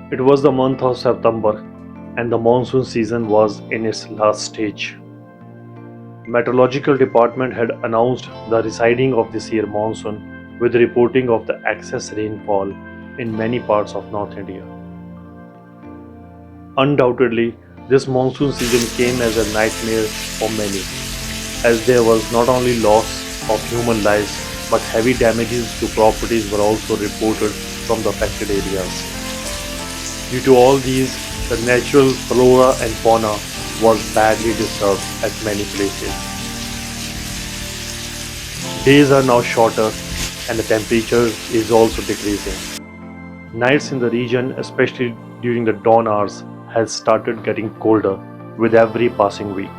It was the month of September and the monsoon season was in its last stage. Meteorological department had announced the residing of this year monsoon with reporting of the excess rainfall in many parts of North India. Undoubtedly, this monsoon season came as a nightmare for many, as there was not only loss of human lives but heavy damages to properties were also reported from the affected areas. Due to all these, the natural flora and fauna was badly disturbed at many places. Days are now shorter and the temperature is also decreasing. Nights in the region, especially during the dawn hours, has started getting colder with every passing week.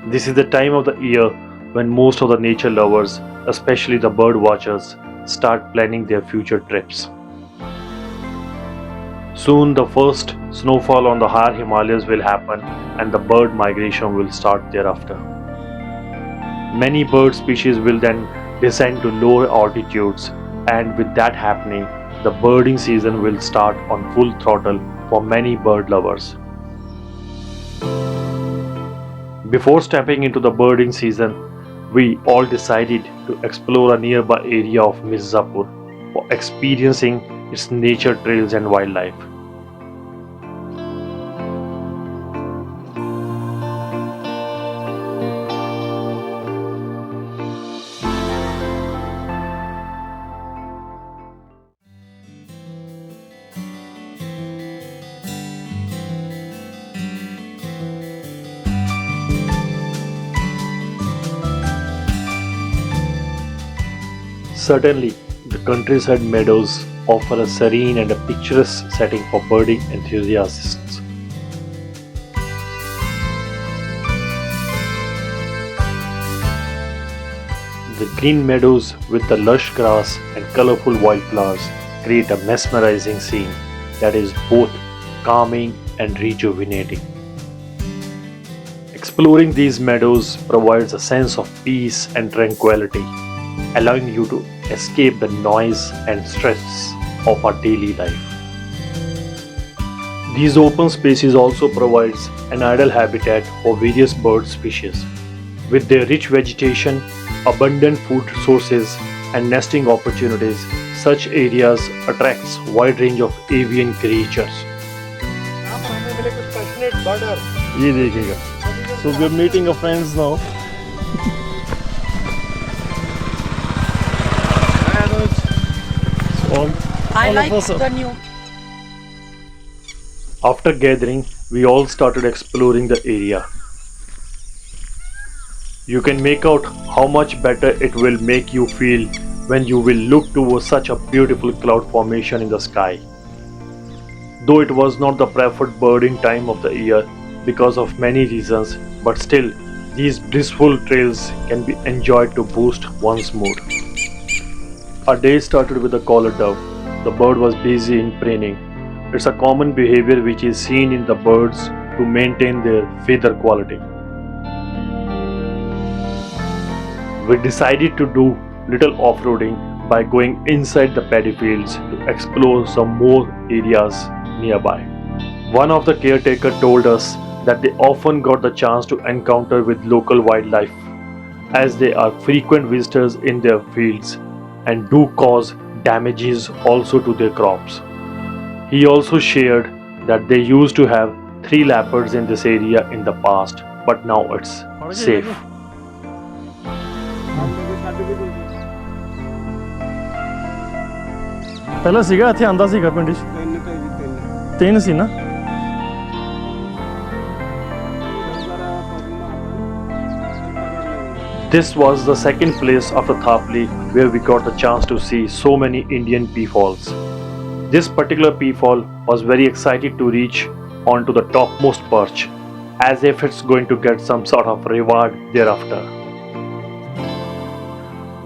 This is the time of the year when most of the nature lovers, especially the bird watchers, start planning their future trips. Soon the first snowfall on the higher Himalayas will happen and the bird migration will start thereafter. Many bird species will then descend to lower altitudes, and with that happening, the birding season will start on full throttle for many bird lovers. Before stepping into the birding season, we all decided to explore a nearby area of Mirzapur for experiencing its nature trails and wildlife. Certainly, the countryside meadows offer a serene and a picturesque setting for birding enthusiasts. The green meadows with the lush grass and colorful wildflowers create a mesmerizing scene that is both calming and rejuvenating. Exploring these meadows provides a sense of peace and tranquility, allowing you to escape the noise and stress of our daily life. These open spaces also provides an ideal habitat for various bird species. With their rich vegetation, abundant food sources and nesting opportunities, such areas attracts wide range of avian creatures. ये देखिएगा. So we are meeting our friends now. I like the new. After gathering, we all started exploring the area. You can make out how much better it will make you feel when you will look towards such a beautiful cloud formation in the sky. Though it was not the preferred birding time of the year because of many reasons, but still, these blissful trails can be enjoyed to boost one's mood. Our day started with a collared dove. The bird was busy in preening. It's a common behavior which is seen in the birds to maintain their feather quality. We decided to do little off-roading by going inside the paddy fields to explore some more areas nearby. One of the caretaker told us that they often got the chance to encounter with local wildlife as they are frequent visitors in their fields and do cause damages also to their crops. He also shared that they used to have 3 leopards in this area in the past, but now it's safe. ਪਹਿਲਾਂ ਸੀਗਾ ਇੱਥੇ ਆਂਦਾ ਸੀਗਾ ਪਿੰਡ 'ਚ ਤਿੰਨ ਸੀ ਨਾ This was the second place after Thapli where we got the chance to see so many Indian peafalls. This particular peafall was very excited to reach onto the topmost perch as if it's going to get some sort of reward thereafter.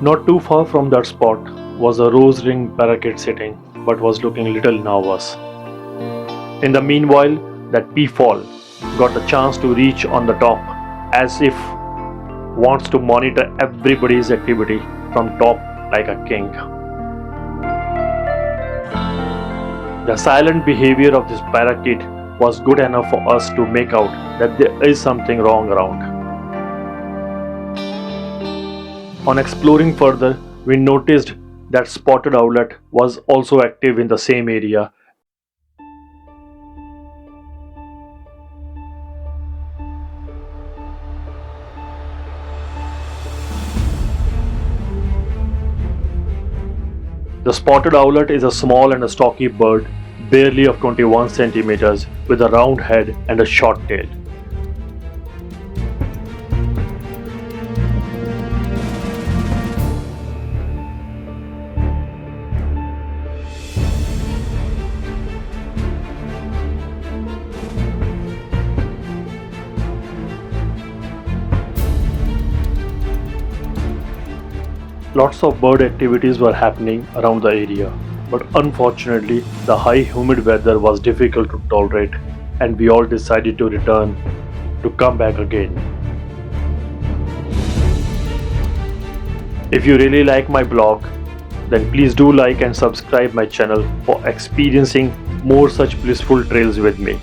Not too far from that spot was a rose-ringed parakeet sitting but was looking a little nervous. In the meanwhile, that peafall got the chance to reach on the top as if wants to monitor everybody's activity from top like a king. The silent behavior of this parakeet was good enough for us to make out that there is something wrong around. On exploring further, we noticed that spotted owlet was also active in the same area. The spotted owlet is a small and a stocky bird, barely of 21 centimeters, with a round head and a short tail. Lots of bird activities were happening around the area, but unfortunately, the high humid weather was difficult to tolerate, and we all decided to return to come back again. If you really like my blog, then please do like and subscribe my channel for experiencing more such blissful trails with me.